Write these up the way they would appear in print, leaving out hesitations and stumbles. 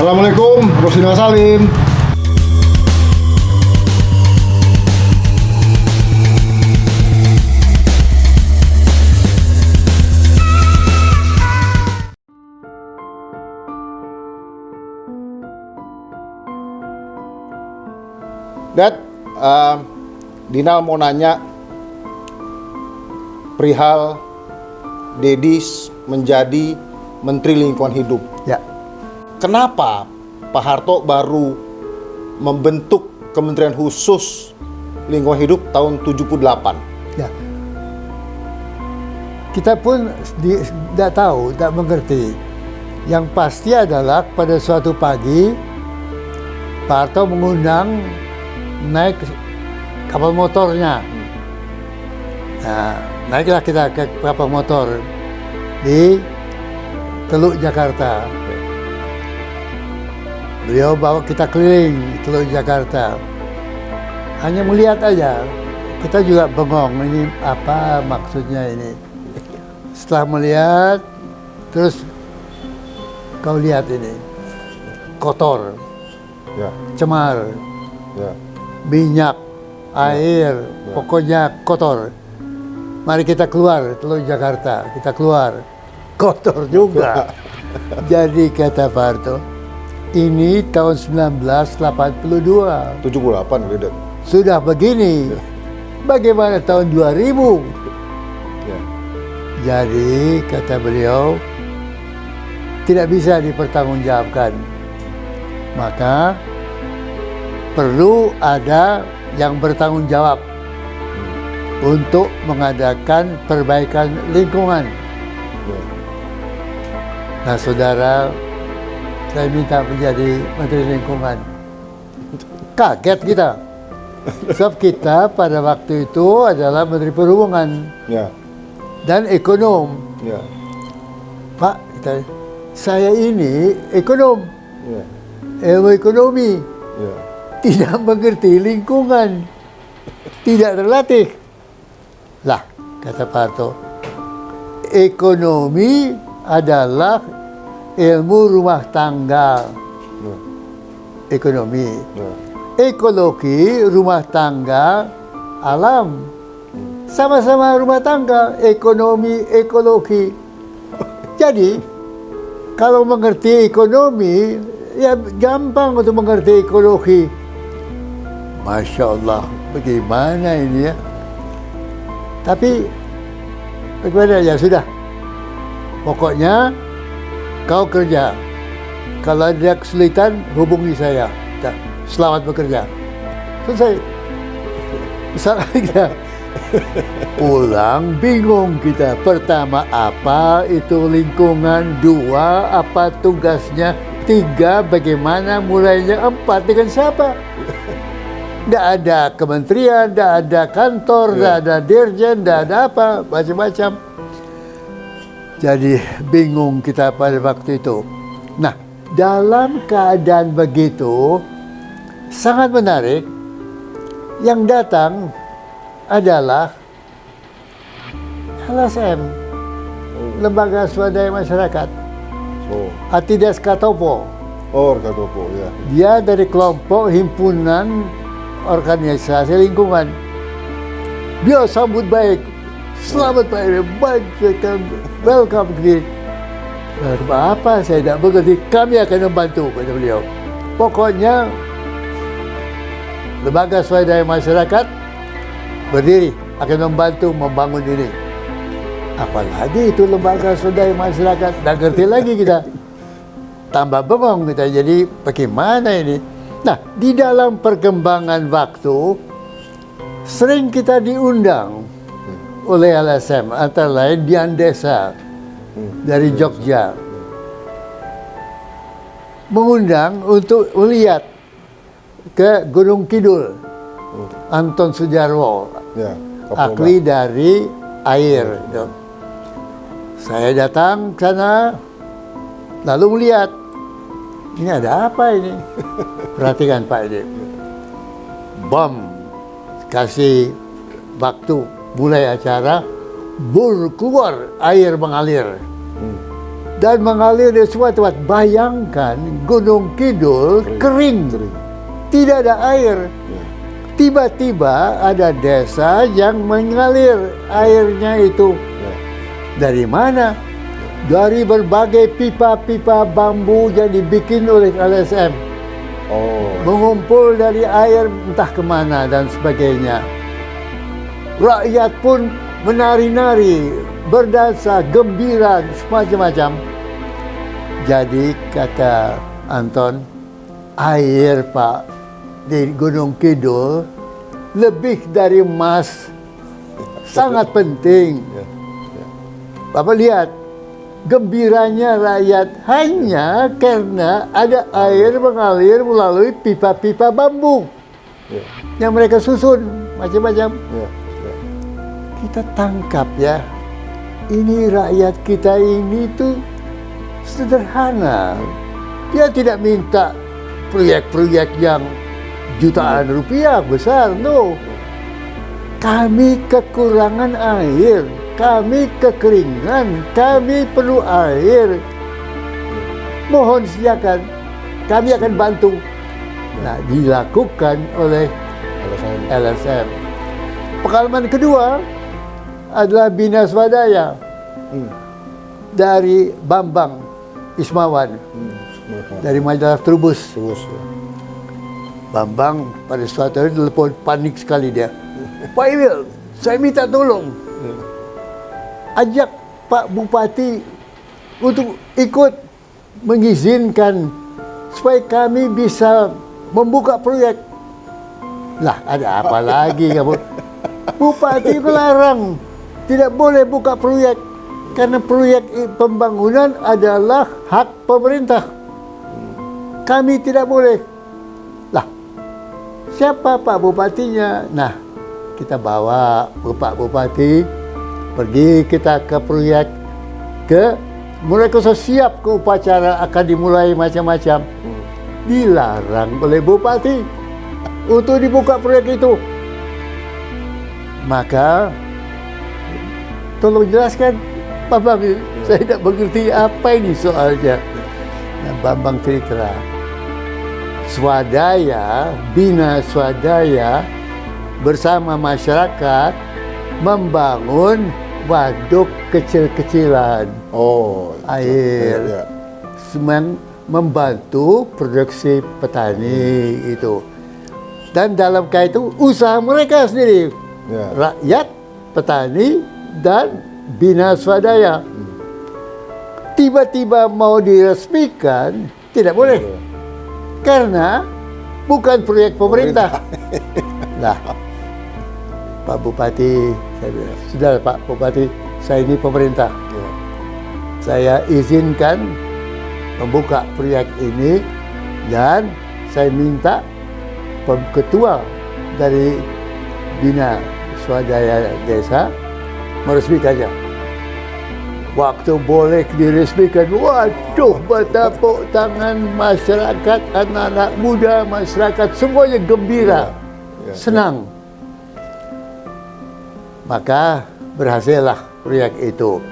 Assalamualaikum, Rosina Salim. Dad, Dina mau nanya perihal Dedis menjadi Menteri Lingkungan Hidup. Ya, Kenapa Pak Harto baru membentuk Kementerian Khusus Lingkungan Hidup tahun 78? ya. Kita pun tidak tahu, tidak mengerti. Yang pasti adalah pada suatu pagi Pak Harto mengundang naik kapal motornya. Nah, naiklah kita ke kapal motor di Teluk Jakarta. Beliau bawa kita keliling Teluk Jakarta. Hanya melihat aja. Kita juga bengong, ini apa maksudnya ini. Setelah melihat, terus kau lihat ini. Kotor, Ya, cemar, ya. minyak, air, pokoknya kotor. Mari kita keluar Teluk Jakarta, kita keluar. Kotor juga. Jadi kata Pak Harto, ini tahun 1982. 78 udah, Dad. Sudah begini. Bagaimana tahun 2000? Ya. Jadi kata beliau, tidak bisa dipertanggungjawabkan. Maka perlu ada yang bertanggung jawab untuk mengadakan perbaikan lingkungan. Ya. Nah, saudara, saya minta menjadi Menteri Lingkungan. Kaget kita. Sebab kita pada waktu itu adalah Menteri Perhubungan Ya. dan ekonom. Ya. Pak, saya ini ekonom, Ya. ilmu ekonomi, Ya. tidak mengerti lingkungan, tidak terlatih. Lah, kata Pak Harto, ekonomi adalah ilmu rumah tangga. Ya. Ekonomi. Ya. Ekologi rumah tangga alam. Sama-sama rumah tangga, ekonomi, ekologi. Jadi, kalau mengerti ekonomi, ya gampang untuk mengerti ekologi. Masya Allah, bagaimana ini ya? Tapi, bagaimana ya sudah. Pokoknya, kau kerja. Kalau ada kesulitan, hubungi saya. Selamat bekerja. Selesai. Salah kita. Pulang bingung kita. Pertama, apa itu lingkungan? Dua, apa tugasnya? Tiga, bagaimana mulainya? Empat, dengan siapa? Tidak ada kementerian, tidak ada kantor, tidak ada dirjen, tidak ada apa, macam-macam. Jadi bingung kita pada waktu itu. Nah, dalam keadaan begitu, sangat menarik, yang datang adalah LSM, Lembaga Swadaya Masyarakat, Oh. Atidas Katopo. Oh, Katopo, ya. Dia dari kelompok himpunan organisasi lingkungan. Dia sambut baik, selamat baik, welcome ke apa saya tidak mengerti, kami akan membantu, kata beliau. Pokoknya Lembaga Swadaya Masyarakat berdiri akan membantu membangun ini. Apalagi itu Lembaga Swadaya Masyarakat, tidak ngerti lagi kita. Tambah bengong kita, jadi bagaimana ini? Nah, di dalam perkembangan waktu, sering kita diundang oleh LSM, antara lain Dian Desa dari Jogja. Mengundang untuk melihat ke Gunung Kidul, Anton Sujarwo, Ya. ahli dari air. Saya datang ke sana, lalu melihat, ini ada apa ini? Perhatikan Pak ini. Bom, kasih waktu mulai acara, keluar air mengalir. dan mengalir di semua tempat. Bayangkan Gunung Kidul kering. Tidak ada air. Ya. Tiba-tiba ada desa yang mengalir airnya itu. Ya. Dari mana? Dari berbagai pipa-pipa bambu yang dibikin oleh LSM. Oh. Mengumpul dari air entah kemana dan sebagainya. Rakyat pun menari-nari, berdansa, gembira, macam-macam. Jadi kata Anton, air Pak di Gunung Kidul lebih dari emas, sangat penting. Ya. Ya. Bapak lihat, gembiranya rakyat hanya karena ada air mengalir melalui pipa-pipa bambu Ya. yang mereka susun, macam-macam. Ya. Ya. Kita tangkap ya, ini rakyat kita ini tuh sederhana. Dia tidak minta proyek-proyek yang jutaan rupiah besar, no. Kami kekurangan air, kami kekeringan, kami perlu air. Mohon sediakan, kami akan bantu. Nah, dilakukan oleh LSM. Pengalaman kedua adalah Bina Swadaya dari Bambang Ismawan dari majalah Trubus. Terus. Ya. Bambang pada suatu hari telepon, panik sekali dia. Pak Emil, saya minta tolong. Ajak Pak Bupati untuk ikut mengizinkan supaya kami bisa membuka proyek. Lah, ada apa lagi kamu? Bupati melarang, tidak boleh buka proyek karena proyek pembangunan adalah hak pemerintah. Kami tidak boleh. Lah, siapa Pak Bupatinya? Nah, kita bawa Pak Bupati, pergi kita ke proyek, mereka sudah siap ke upacara akan dimulai macam-macam. Dilarang oleh Bupati untuk dibuka proyek itu. Maka tolong jelaskan, Pak Bambang, saya tidak mengerti apa ini soalnya. Nah, Bambang cerita, Swadaya, Bina Swadaya bersama masyarakat membangun waduk kecil-kecilan Oh. air, Ya. membantu produksi petani itu. Dan dalam kait itu usaha mereka sendiri, Ya. rakyat, petani, dan Bina Swadaya. Tiba-tiba mau diresmikan, tidak boleh. Ya. Karena bukan proyek pemerintah. Lah, Pak Bupati, saya bilang, sudah Pak Bupati, saya ini pemerintah. Ya. Saya izinkan membuka proyek ini dan saya minta ketua dari Bina Swadaya Desa meresmikannya. Waktu boleh diresmikan, waduh, bertepuk tangan masyarakat, anak-anak muda, masyarakat, semuanya gembira, Ya. senang. Maka berhasillah proyek itu.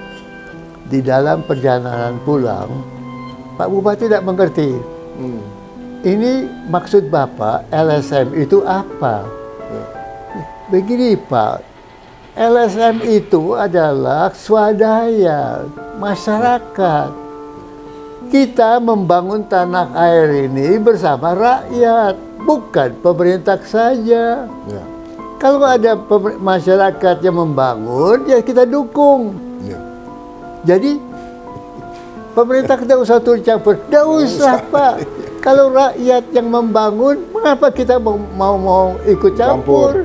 Di dalam perjalanan pulang, Pak Bupati tidak mengerti. Ini maksud Bapak, LSM itu apa? Ya. Begini Pak, LSM itu adalah swadaya masyarakat. Kita membangun tanah air ini bersama rakyat, bukan pemerintah saja. Ya. Kalau ada masyarakat yang membangun, ya kita dukung. Ya. Jadi pemerintah tidak usah turun campur, tidak usah Pak. Kalau rakyat yang membangun, mengapa kita mau ikut campur?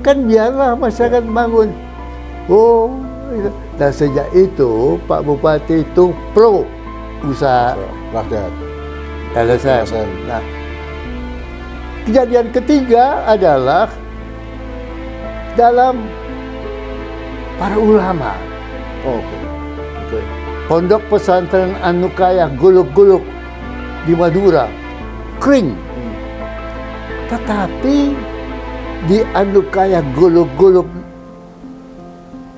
Kan biarlah masyarakat bangun. Oh, dan sejak itu Pak Bupati itu pro usaha Rakyat. LSM. Nah, kejadian ketiga adalah dalam para ulama. Oh, oke. Pondok pesantren Anukaya Guluk-Guluk di Madura, kering. Tetapi di Anukaya Guluk-Guluk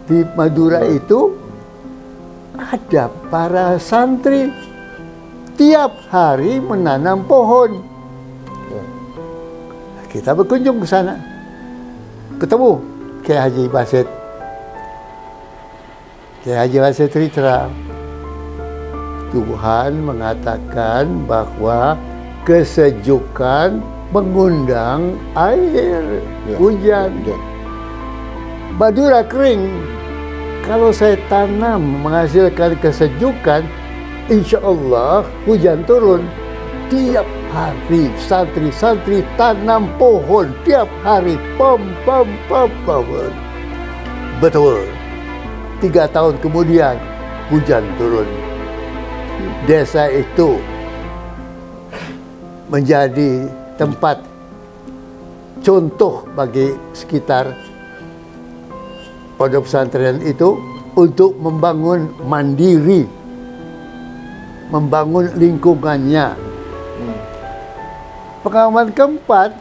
di Madura itu ada para santri tiap hari menanam pohon. Ya. Kita berkunjung ke sana, ketemu Kiai Haji Basit. Kiai Haji Basit cerita, Tuhan mengatakan bahwa kesejukan mengundang air, Ya. hujan. Ya. Madura kering, kalau saya tanam menghasilkan kesejukan, insya Allah hujan turun. Tiap hari santri-santri tanam pohon tiap hari. Pam. Betul. 3 tahun kemudian hujan turun. Desa itu menjadi tempat contoh bagi sekitar pondok pesantren itu untuk membangun mandiri, membangun lingkungannya. Pengalaman keempat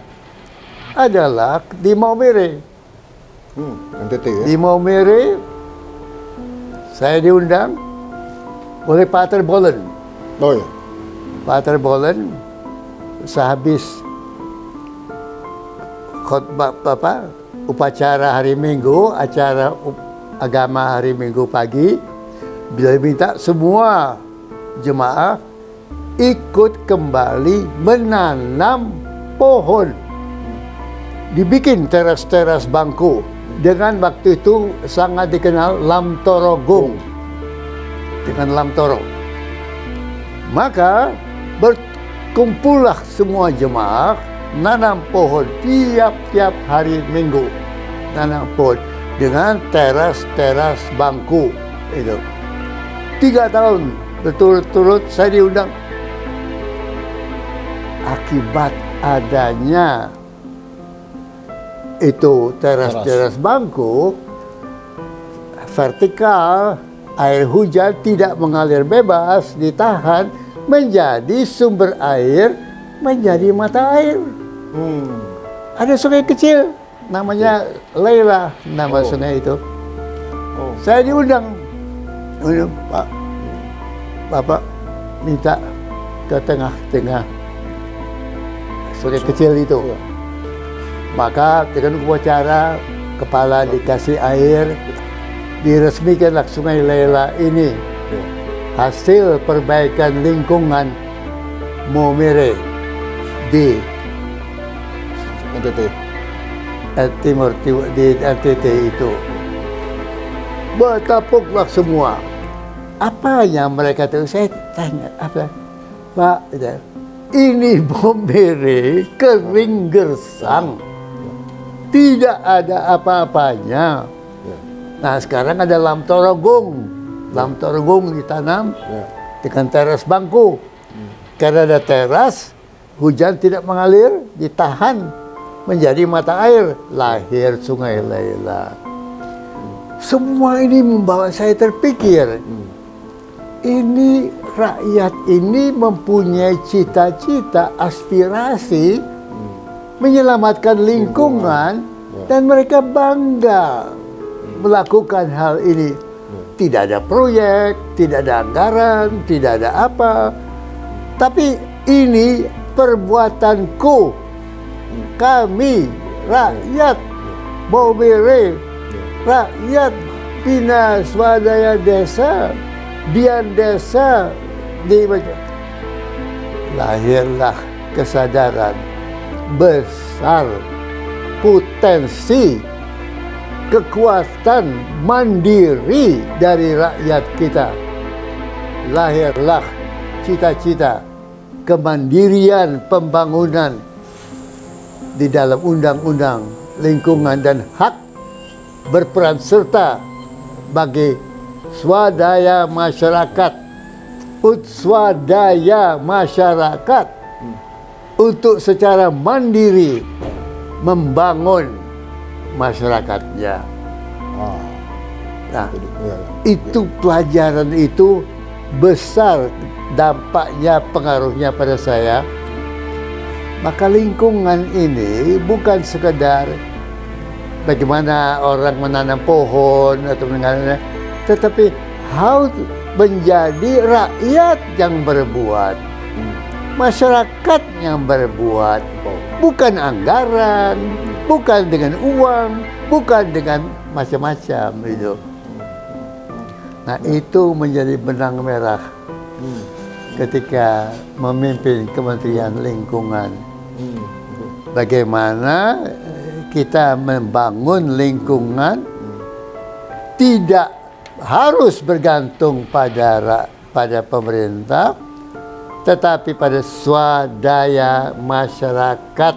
adalah di Maumere. NTT ya. Di Maumere, saya diundang oleh Pater Bolen. Oh ya. Pater Bolen, sehabis khotbah upacara hari Minggu, acara agama hari Minggu pagi, bila minta semua jemaah ikut kembali menanam pohon. Dibikin teras-teras bangku dengan waktu itu sangat dikenal Lam Torogong. Dengan Lam Toro. Maka berkumpullah semua jemaah nanam pohon tiap-tiap hari Minggu. Nanam pohon dengan teras-teras bangku itu. 3 tahun berturut-turut saya diundang. Akibat adanya itu teras-teras bangku vertikal, air hujan tidak mengalir bebas, ditahan menjadi sumber air, menjadi mata air. Ada sungai kecil namanya Laila, nama sungai itu. Saya diundang, Pak, Bapak minta ke tengah-tengah sungai kecil itu. Maka dengan upacara kepala dikasih air, diresmikanlah sungai Laila ini. Hasil perbaikan lingkungan Maumere di NTT. Timur di NTT itu. Bertapuklah semua. Apa yang mereka tahu? Saya tanya, apa? Pak, ini Maumere kering gersang. Tidak ada apa-apanya. Nah, sekarang ada Lam Torogong. Lam Torogong ditanam dengan teras bangku. Karena ada teras, hujan tidak mengalir, ditahan menjadi mata air. Lahir sungai Laila. Semua ini membawa saya terpikir. Ini rakyat ini mempunyai cita-cita, aspirasi menyelamatkan lingkungan dan mereka bangga melakukan hal ini. Tidak ada proyek, tidak ada anggaran, tidak ada apa. Tapi ini perbuatanku. Kami, rakyat Maumere, rakyat Bina Swadaya Desa, Dian Desa, lahirlah kesadaran besar potensi kekuatan mandiri dari rakyat kita. Lahirlah cita-cita kemandirian pembangunan di dalam undang-undang lingkungan dan hak berperan serta bagi swadaya masyarakat, swadaya masyarakat untuk secara mandiri membangun masyarakatnya. Nah, itu pelajaran itu besar dampaknya, pengaruhnya pada saya. Maka lingkungan ini bukan sekedar bagaimana orang menanam pohon atau menanam, tetapi how menjadi rakyat yang berbuat, masyarakat yang berbuat, bukan anggaran, bukan dengan uang, bukan dengan macam-macam itu. Nah, itu menjadi benang merah ketika memimpin Kementerian Lingkungan. Bagaimana kita membangun lingkungan tidak harus bergantung pada pemerintah, tetapi pada swadaya masyarakat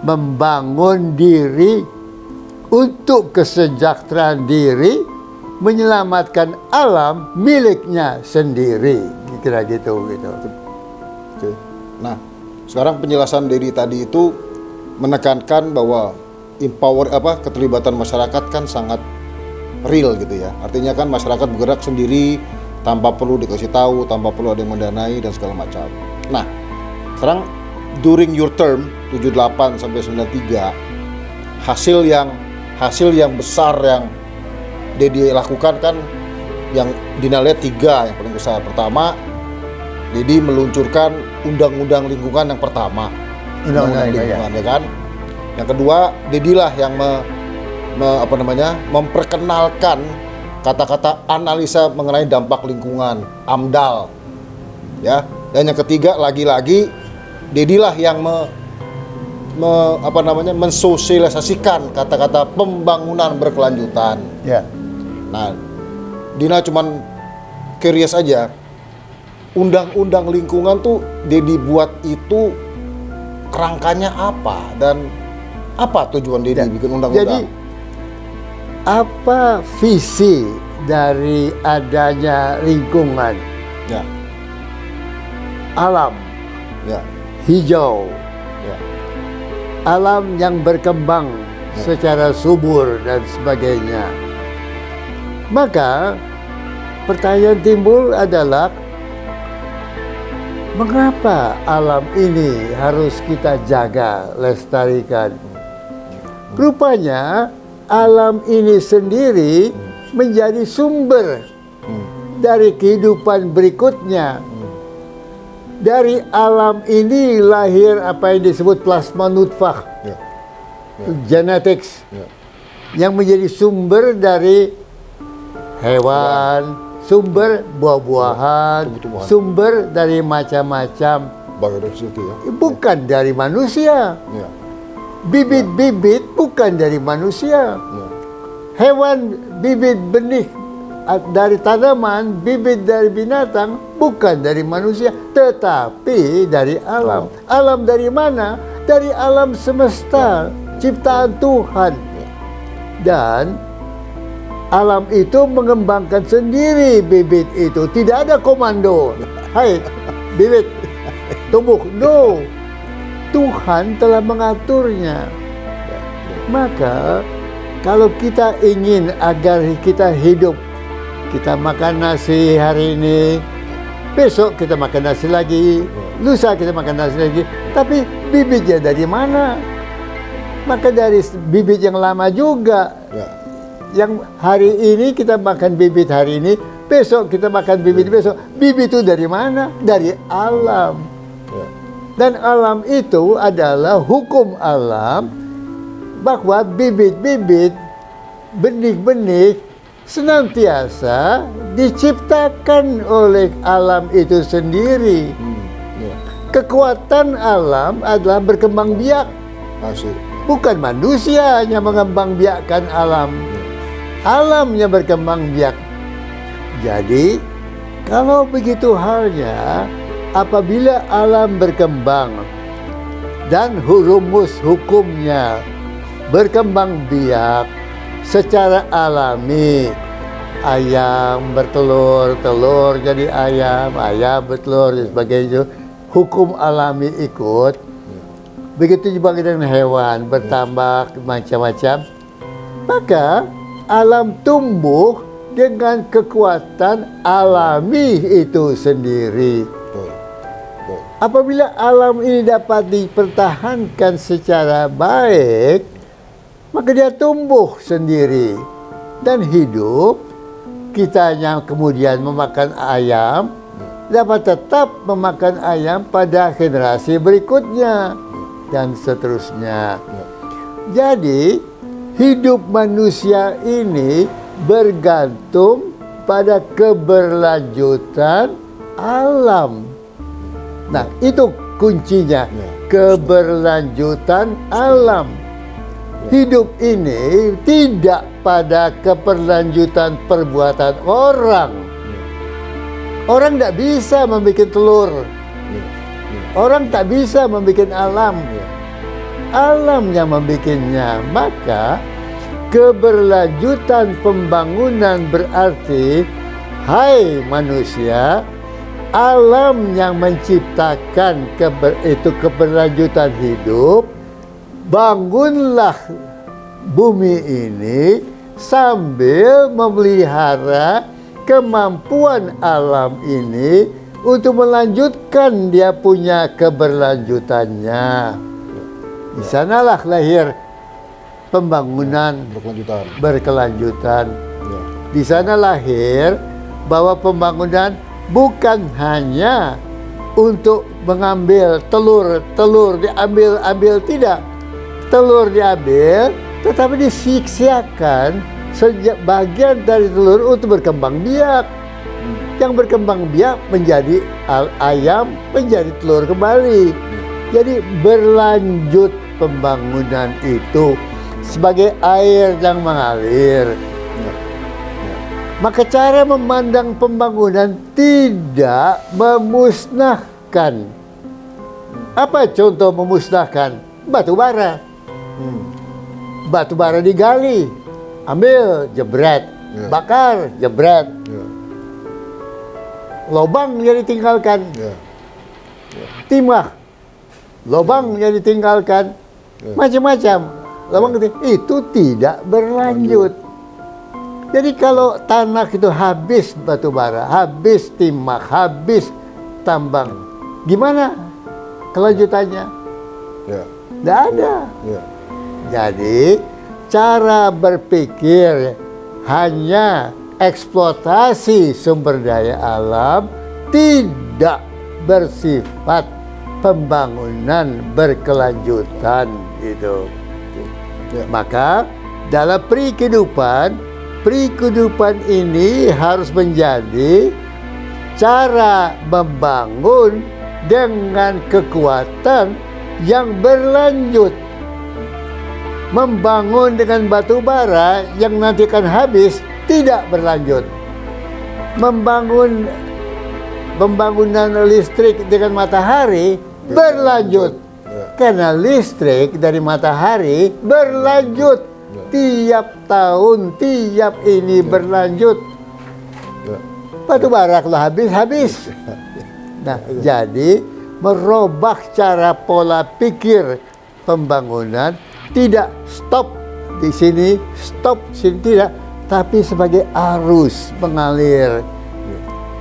membangun diri untuk kesejahteraan diri, menyelamatkan alam miliknya sendiri, kira gitu. Oke. Nah, sekarang penjelasan Dedi tadi itu menekankan bahwa keterlibatan masyarakat kan sangat real gitu ya. Artinya kan masyarakat bergerak sendiri tanpa perlu dikasih tahu, tanpa perlu ada yang mendanai dan segala macam. Nah, sekarang during your term 78 sampai 93, hasil yang besar yang Dedi lakukan kan yang Dina lihat 3 yang paling besar. Pertama, Dedi meluncurkan undang-undang lingkungan yang pertama. Undang-undang lingkungan ya kan. Yang kedua, Dedi lah yang memperkenalkan kata-kata analisa mengenai dampak lingkungan, AMDAL. Ya. Dan yang ketiga, lagi-lagi Dedi lah yang mensosialisasikan kata-kata pembangunan berkelanjutan. Ya. Nah, Dina cuman curious aja. Undang-undang lingkungan tuh Dedi buat itu kerangkanya apa dan apa tujuan Dedi bikin undang-undang? Jadi apa visi dari adanya lingkungan? Ya. Alam. Ya. Hijau. Ya. Alam yang berkembang secara subur dan sebagainya. Maka pertanyaan timbul adalah, mengapa alam ini harus kita jaga, lestarikan? Rupanya alam ini sendiri menjadi sumber dari kehidupan berikutnya. Dari alam ini lahir apa yang disebut plasma nutfah, genetics, yang menjadi sumber dari hewan, sumber buah-buahan, sumber dari macam-macam. Biodiversity ya. Bukan dari manusia. Ya. Bibit-bibit bukan dari manusia. Ya. Hewan, bibit benih dari tanaman, bibit dari binatang bukan dari manusia, tetapi dari alam. Alam dari mana? Dari alam semesta, ciptaan Tuhan. Dan alam itu mengembangkan sendiri bibit itu. Tidak ada komando. Hai, bibit, tumbuh. No. Tuhan telah mengaturnya. Maka, kalau kita ingin agar kita hidup, kita makan nasi hari ini, besok kita makan nasi lagi, lusa kita makan nasi lagi. Tapi bibitnya dari mana? Maka dari bibit yang lama juga. Ya. Yang hari ini kita makan bibit hari ini, besok kita makan bibit besok. Bibit itu dari mana? Dari alam. Dan alam itu adalah hukum alam, bahwa bibit-bibit, benih-benih senantiasa diciptakan oleh alam itu sendiri. Kekuatan alam adalah berkembang biak. Asik. Bukan manusia yang mengembang biakkan alam. Alamnya berkembang biak. Jadi, kalau begitu halnya, apabila alam berkembang dan rumus hukumnya berkembang biak secara alami, ayam bertelur, telur jadi ayam, ayam bertelur dan sebagainya, hukum alami ikut. Begitu juga dengan hewan bertambah macam-macam, maka alam tumbuh dengan kekuatan alami itu sendiri. Apabila alam ini dapat dipertahankan secara baik, maka dia tumbuh sendiri dan hidup kita yang kemudian memakan ayam dapat tetap memakan ayam pada generasi berikutnya dan seterusnya. Jadi hidup manusia ini bergantung pada keberlanjutan alam. Nah, itu kuncinya, keberlanjutan alam. Hidup ini tidak pada keberlanjutan perbuatan orang. Orang tidak bisa membuat telur. Orang tak bisa membuat alam. Alam yang membuatnya. Maka keberlanjutan pembangunan berarti, hai manusia, alam yang menciptakan keberlanjutan hidup, bangunlah bumi ini sambil memelihara kemampuan alam ini untuk melanjutkan dia punya keberlanjutannya. Di sanalah lahir pembangunan berkelanjutan. Di sana lahir bahwa pembangunan bukan hanya untuk mengambil telur diambil tidak. Telur diambil, tetapi disiksakan sejak bagian dari telur untuk berkembang biak. Yang berkembang biak menjadi ayam, menjadi telur kembali. Jadi berlanjut pembangunan itu sebagai air yang mengalir. Maka cara memandang pembangunan tidak memusnahkan. Apa contoh memusnahkan? Batu bara. Batu bara digali, ambil, jebret, bakar, jebret. Lobang yang ditinggalkan. Timah, lobang yang ditinggalkan. Macam-macam. Lobang itu tidak berlanjut. Jadi kalau tanah itu habis batu bara, habis timah, habis tambang, gimana kelanjutannya? Tidak ada. Jadi cara berpikir hanya eksploitasi sumber daya alam tidak bersifat pembangunan berkelanjutan gitu. Maka dalam kehidupan ini harus menjadi cara membangun dengan kekuatan yang berlanjut. Membangun dengan batu bara yang nanti akan habis tidak berlanjut. Pembangunan listrik dengan matahari berlanjut. Karena listrik dari matahari berlanjut. Tiap tahun, tiap ini berlanjut. Batu bara kalau habis. Nah, jadi merubah cara pola pikir pembangunan, tidak stop di sini, stop sini tidak, tapi sebagai arus mengalir.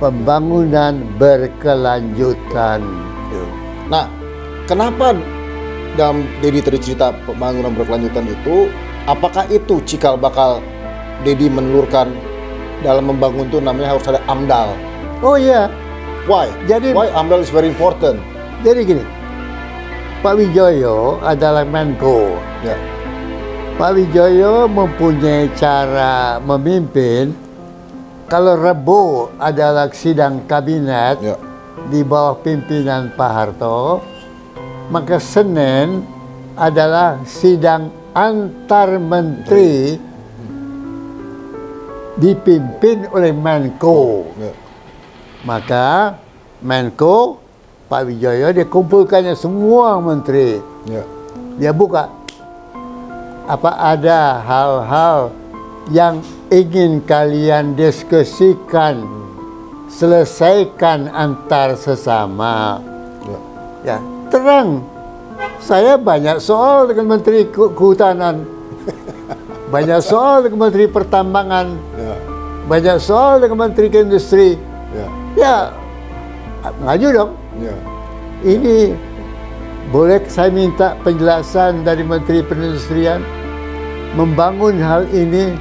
Pembangunan berkelanjutan. Nah, kenapa dalam Dedi tadi cerita pembangunan berkelanjutan itu, apakah itu cikal bakal Dedi menelurkan dalam membangun itu namanya harus ada AMDAL? Oh iya. Why? Why AMDAL is very important? Jadi gini, Pak Wijoyo adalah Menko. Pak Wijoyo mempunyai cara memimpin. Kalau Rebo adalah sidang kabinet di bawah pimpinan Pak Harto, maka Senin adalah sidang antar menteri dipimpin oleh Menko. Maka Menko, Pak Wijoyo, dia kumpulkannya semua menteri. Dia buka. Apa ada hal-hal yang ingin kalian diskusikan, selesaikan antar sesama. Ya, terang. Saya banyak soal dengan Menteri Kehutanan. Banyak soal dengan Menteri Pertambangan. Banyak soal dengan Menteri Industri. Ya, ngaju dong. Ini boleh saya minta penjelasan dari Menteri Perindustrian membangun hal ini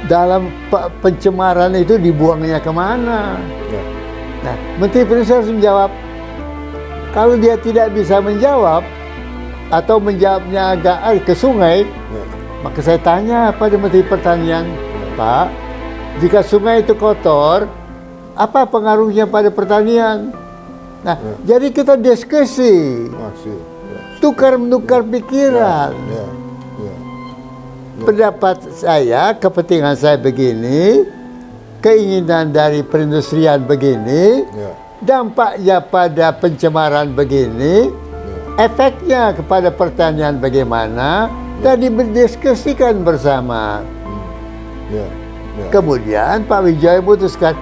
dalam pencemaran itu dibuangnya kemana? Ya. Nah, Menteri Perindustrian harus menjawab. Kalau dia tidak bisa menjawab atau menjawabnya agak ke sungai, Ya. maka saya tanya pada Menteri Pertanian, Pak, jika sungai itu kotor, apa pengaruhnya pada pertanian? Nah, jadi kita diskusi, Masih. Ya. tukar-menukar pikiran. Ya. Ya. Pendapat saya, kepentingan saya begini, keinginan dari perindustrian begini, Ya. dampaknya pada pencemaran begini, efeknya kepada pertanian bagaimana, dan didiskusikan bersama. Ya. Ya. Kemudian Pak Wijaya putuskan,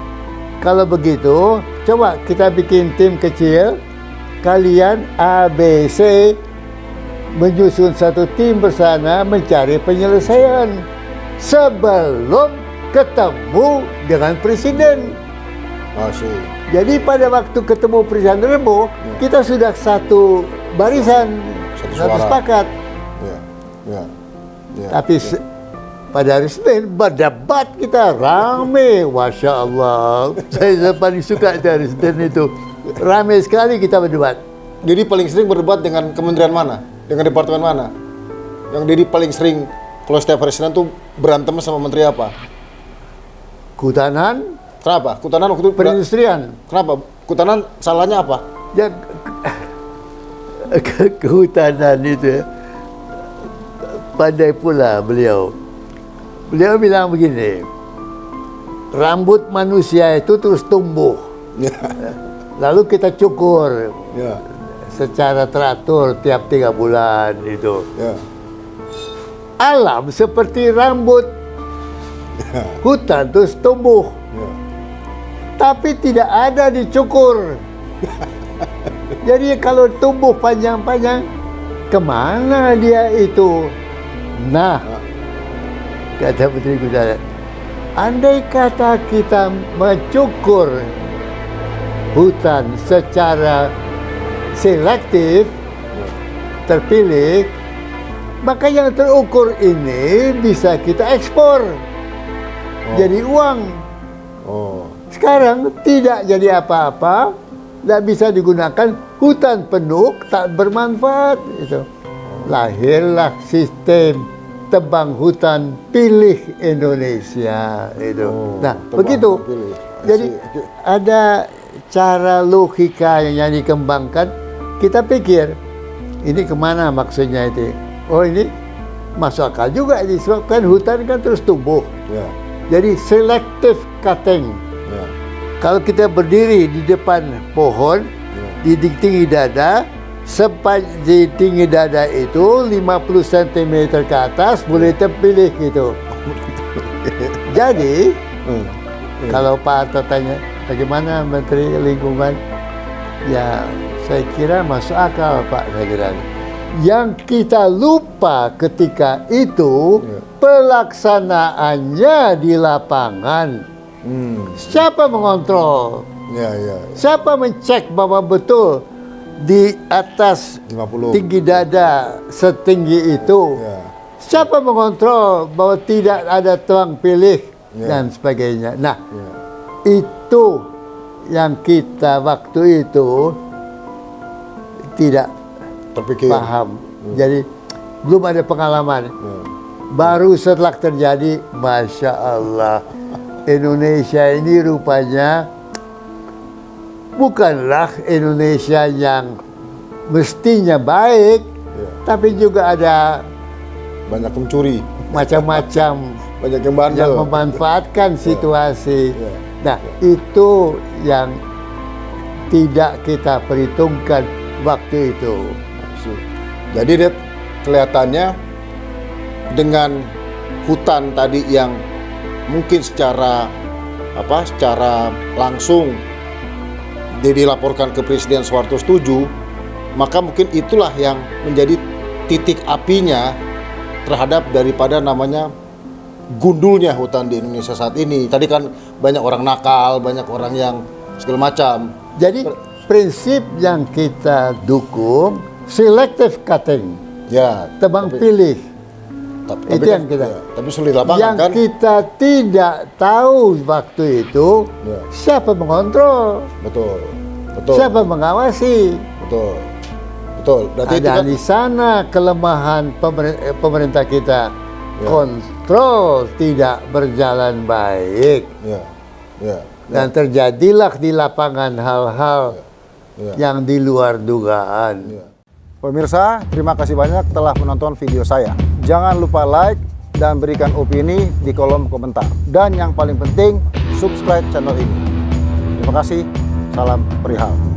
kalau begitu, coba kita bikin tim kecil, kalian A, B, C, menyusun satu tim bersama mencari penyelesaian sebelum ketemu dengan presiden. Masih. Jadi pada waktu ketemu Presiden Rebo, kita sudah satu barisan, Satu satu suara. sepakat. Ya. Ya. Ya. Tapi pada hari Senin berdebat kita rame, masya Allah. Saya paling suka dari Senin itu, rame sekali kita berdebat. Jadi paling sering berdebat dengan kementerian mana? Dengan departemen mana? Yang Dedi paling sering kalau setiap hari Senin tuh berantem sama menteri apa? Kehutanan, Kenapa? Kehutanan waktu itu perindustrian. kenapa? Kehutanan salahnya apa? Ya, kehutanan itu ya, pandai pula beliau. Beliau bilang begini, rambut manusia itu terus tumbuh, Ya. lalu kita cukur Ya. secara teratur tiap 3 bulan itu. Ya. Alam seperti rambut, hutan terus tumbuh, Ya. tapi tidak ada dicukur. Jadi kalau tumbuh panjang-panjang, kemana dia itu? Nah, kata Menteri Kehutanan, andai kata kita mencukur hutan secara selektif, terpilih, maka yang terukur ini bisa kita ekspor. Jadi uang. Oh. Sekarang tidak jadi apa-apa, tidak bisa digunakan, hutan penuh, tak bermanfaat. Itu. Lahirlah sistem tebang hutan pilih Indonesia. Itu. Oh, Nah, tebang begitu. hutan pilih. Jadi Asik. ada cara logika yang dikembangkan. Kita pikir, ini kemana maksudnya itu? Oh, ini masuk akal juga, disebabkan hutan kan terus tumbuh. Ya. Jadi selective cutting. Ya. Kalau kita berdiri di depan pohon, di tinggi dada, di tinggi dada itu 50 cm ke atas boleh terpilih gitu. Jadi, kalau Pak Harto tanya, bagaimana Menteri Lingkungan? Ya, saya kira masuk akal Pak, saya kira. Yang kita lupa ketika itu, pelaksanaannya di lapangan. Siapa mengontrol? Ya, ya. Siapa mencek bahwa betul di atas 50. tinggi dada setinggi itu? Ya. Siapa mengontrol bahwa tidak ada tuang pilih Ya. dan sebagainya? Nah, Ya. itu yang kita waktu itu tidak Terpikir. paham. Jadi belum ada pengalaman. Ya. Baru setelah terjadi, Masya Allah, Indonesia ini rupanya bukanlah Indonesia yang mestinya baik, tapi juga ada Banyak pencuri, macam-macam banyak yang bandel. yang memanfaatkan situasi. Ya. Nah, itu yang tidak kita perhitungkan waktu itu. Jadi Dad, kelihatannya dengan hutan tadi yang mungkin secara langsung dilaporkan ke Presiden Soeharto setuju, maka mungkin itulah yang menjadi titik apinya terhadap daripada namanya gundulnya hutan di Indonesia saat ini. Tadi kan banyak orang nakal, banyak orang yang segala macam. Jadi prinsip yang kita dukung selective cutting, Ya, tebang pilih. Itu yang kita. ya, tapi sulit lapangan Yang kan? kita tidak tahu waktu itu Ya. siapa mengontrol, Betul, betul, siapa mengawasi. betul, betul. Berarti itu Ada kan di sana kelemahan pemerintah kita. Ya. Kontrol tidak berjalan baik. ya, ya, Dan terjadilah di lapangan hal-hal ya. yang di luar dugaan. Pemirsa, terima kasih banyak telah menonton video saya. Jangan lupa like dan berikan opini di kolom komentar. Dan yang paling penting, subscribe channel ini. Terima kasih, salam perihal.